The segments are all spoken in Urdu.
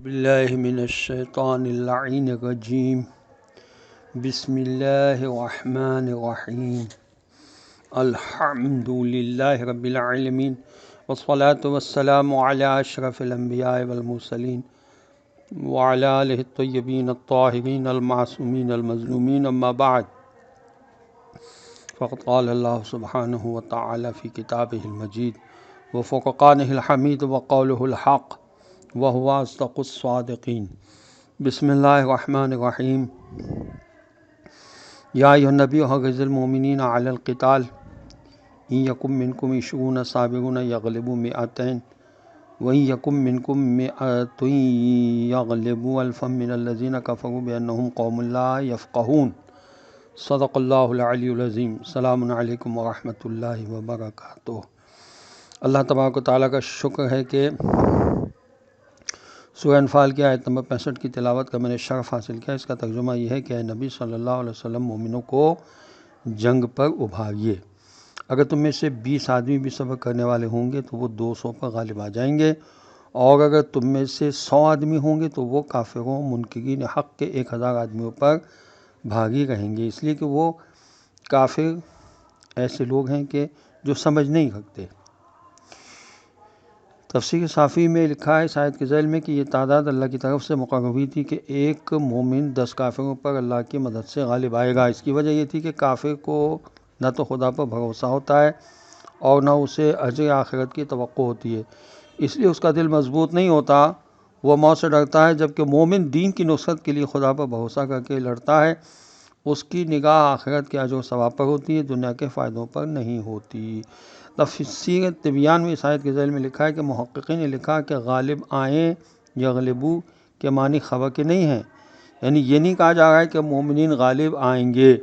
باللہ من الشیطان اللعین الرجیم بسم اللہ الرحمن الرحیم الحمد للہ رب العالمین والصلاة والسلام علی اشرف الانبیاء والمرسلین وعلی آلہ الطیبین الطاہرین المعصومین المظلومین اما بعد فقد قال اللہ سبحانہ وتعالی فی کتابہ المجید وفرقانہ الحمید وقولہ الحق وهو أصدق الصادقين بسم الله الرحمن الرحيم يا أيها النبي حرض المؤمنين على القتال إن يكن منكم 20 صابرون يغلبوا 200 وإن يكن منكم 100 يغلبوا 1000 من الذين كفروا بأنهم قوم لا يفقهون صدق الله العلي العظيم السلام علیکم ورحمۃ اللہ وبرکاتہ۔ اللہ تبارک و تعالیٰ کا شکر ہے کہ سورہ انفال کی آیت نمبر 65 کی تلاوت کا میں نے شرف حاصل کیا۔ اس کا ترجمہ یہ ہے کہ اے نبی صلی اللہ علیہ وسلم مومنوں کو جنگ پر ابھاریے۔ اگر تم میں سے 20 آدمی بھی صبر کرنے والے ہوں گے تو وہ 200 پر غالب آ جائیں گے، اور اگر تم میں سے 100 آدمی ہوں گے تو وہ کافروں منکرین حق کے 1000 آدمیوں پر بھاگی رہیں گے، اس لیے کہ وہ کافر ایسے لوگ ہیں کہ جو سمجھ نہیں رکھتے۔ تفسیر صافی میں لکھا ہے اس آیت کے ذیل میں کہ یہ تعداد اللہ کی طرف سے مقرر ہوئی تھی کہ ایک مومن 10 کافروں پر اللہ کی مدد سے غالب آئے گا۔ اس کی وجہ یہ تھی کہ کافر کو نہ تو خدا پر بھروسہ ہوتا ہے اور نہ اسے اجر آخرت کی توقع ہوتی ہے، اس لیے اس کا دل مضبوط نہیں ہوتا، وہ موت سے ڈرتا ہے، جبکہ مومن دین کی نصرت کے لیے خدا پر بھروسہ کر کے لڑتا ہے، اس کی نگاہ آخرت کے اجر و ثواب پر ہوتی ہے، دنیا کے فائدوں پر نہیں ہوتی۔ تفسیر طبیان میں اس آیت کے ذیل میں لکھا ہے کہ محققین نے لکھا کہ غالب آئیں یغلبو کے معنی خبر کے نہیں ہیں، یعنی یہ نہیں کہا جا رہا ہے کہ مومنین غالب آئیں گے،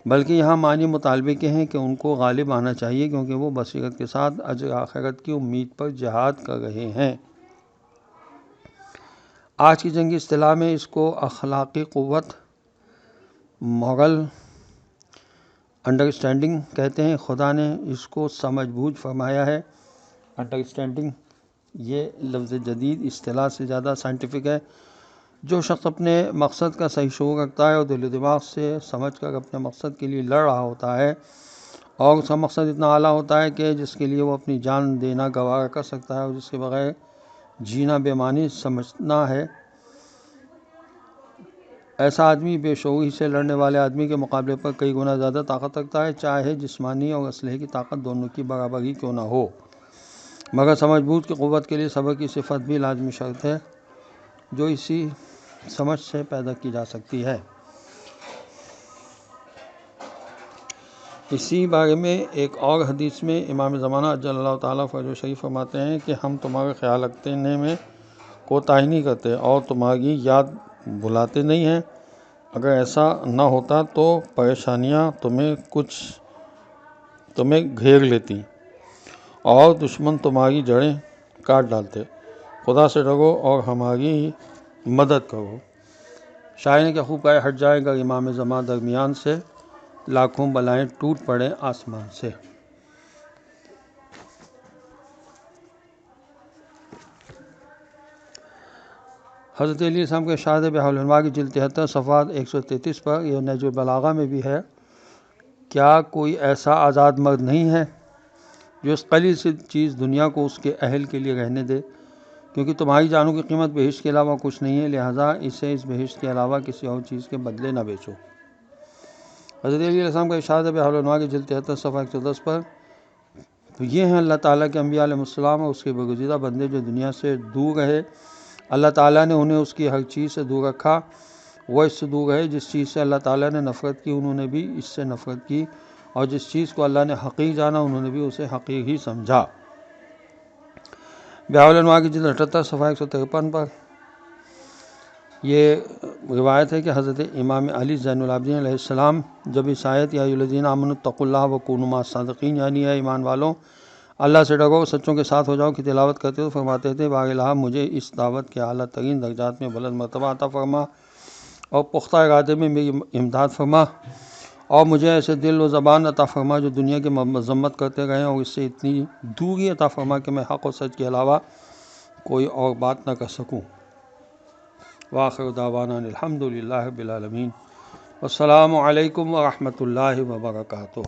بلکہ یہاں معنی مطالبے کے ہیں کہ ان کو غالب آنا چاہیے، کیونکہ وہ بصیرت کے ساتھ اجر آخرت کی امید پر جہاد کر رہے ہیں۔ آج کی جنگی اصطلاح میں اس کو اخلاقی قوت، مورل انڈرسٹینڈنگ کہتے ہیں۔ خدا نے اس کو سمجھ بوجھ فرمایا ہے۔ انڈرسٹینڈنگ یہ لفظ جدید اصطلاح سے زیادہ سائنٹیفک ہے۔ جو شخص اپنے مقصد کا صحیح شعور رکھتا ہے اور دل و دماغ سے سمجھ کر اپنے مقصد کے لیے لڑ رہا ہوتا ہے، اور اس کا مقصد اتنا اعلیٰ ہوتا ہے کہ جس کے لیے وہ اپنی جان دینا گوارا کر سکتا ہے اور جس کے بغیر جینا بے معنی سمجھنا ہے، ایسا آدمی بے شعوری سے لڑنے والے آدمی کے مقابلے پر کئی گنا زیادہ طاقت رکھتا ہے، چاہے جسمانی اور اسلحے کی طاقت دونوں کی برابر ہی کیوں نہ ہو۔ مگر سمجھ بوجھ کی قوت کے لیے صبر کی صفت بھی لازمی شرط ہے، جو اسی سمجھ سے پیدا کی جا سکتی ہے۔ اسی بارے میں ایک اور حدیث میں امام زمانہ اجل اللہ تعالیٰ فرجہ شریف فرماتے ہیں کہ ہم تمہارا خیال رکھنے میں کوتاہی نہیں کرتے اور تمہاری یاد بھلاتے نہیں ہیں۔ اگر ایسا نہ ہوتا تو پریشانیاں تمہیں گھیر لیتی اور دشمن تمہاری جڑیں کاٹ ڈالتے۔ خدا سے ڈرو اور ہماری مدد کرو۔ شاعر نے کیا خوب کہا، ہٹ جائے گا امام زمان درمیان سے، لاکھوں بلائیں ٹوٹ پڑے آسمان سے۔ حضرت علی علیہ السلام کے ارشاد بحر الانوار کی جلد 73 صفحات 133 پر، یہ نہج البلاغہ میں بھی ہے، کیا کوئی ایسا آزاد مرد نہیں ہے جو اس قلیل سی چیز دنیا کو اس کے اہل کے لیے رہنے دے، کیونکہ تمہاری جانوں کی قیمت بہشت کے علاوہ کچھ نہیں ہے، لہٰذا اسے اس بہشت کے علاوہ کسی اور چیز کے بدلے نہ بیچو۔ حضرت علی علیہ السلام کا ارشاد بحر الانوار کی جلد 73 صفحہ 110 پر، یہ ہیں اللہ تعالیٰ کے انبیاء علیہ السلام اور اس کے برگزیدہ بندے جو دنیا سے دور رہے، اللہ تعالیٰ نے انہیں اس کی ہر چیز سے دور رکھا، وہ اس سے دور رہے، جس چیز سے اللہ تعالیٰ نے نفرت کی انہوں نے بھی اس سے نفرت کی، اور جس چیز کو اللہ نے حقیر جانا انہوں نے بھی اسے حقیر ہی سمجھا۔ بحر الانوار کی جلد 78 صفحہ 153 پر یہ روایت ہے کہ حضرت امام علی زین العابدین علیہ السلام جب اس آیت یا ایھا الذین آمنوا اتقوا اللہ وکونوا مع الصادقین، یعنی اے ایمان والوں اللہ سے ڈرو سچوں کے ساتھ ہو جاؤ کی تلاوت کرتے تو فرماتے تھے، بار الہ مجھے اس دعوت کے اعلیٰ ترین درجات میں بلند مرتبہ عطا فرما اور پختہ ارادے میں میری امداد فرما، اور مجھے ایسے دل و زبان عطا فرما جو دنیا کی مذمت کرتے رہیں، اور اس سے اتنی دوری عطا فرما کہ میں حق و سچ کے علاوہ کوئی اور بات نہ کر سکوں۔ وآخر دعوانا الحمدللہ رب العالمین۔ السلام علیکم ورحمۃ اللہ وبرکاتہ۔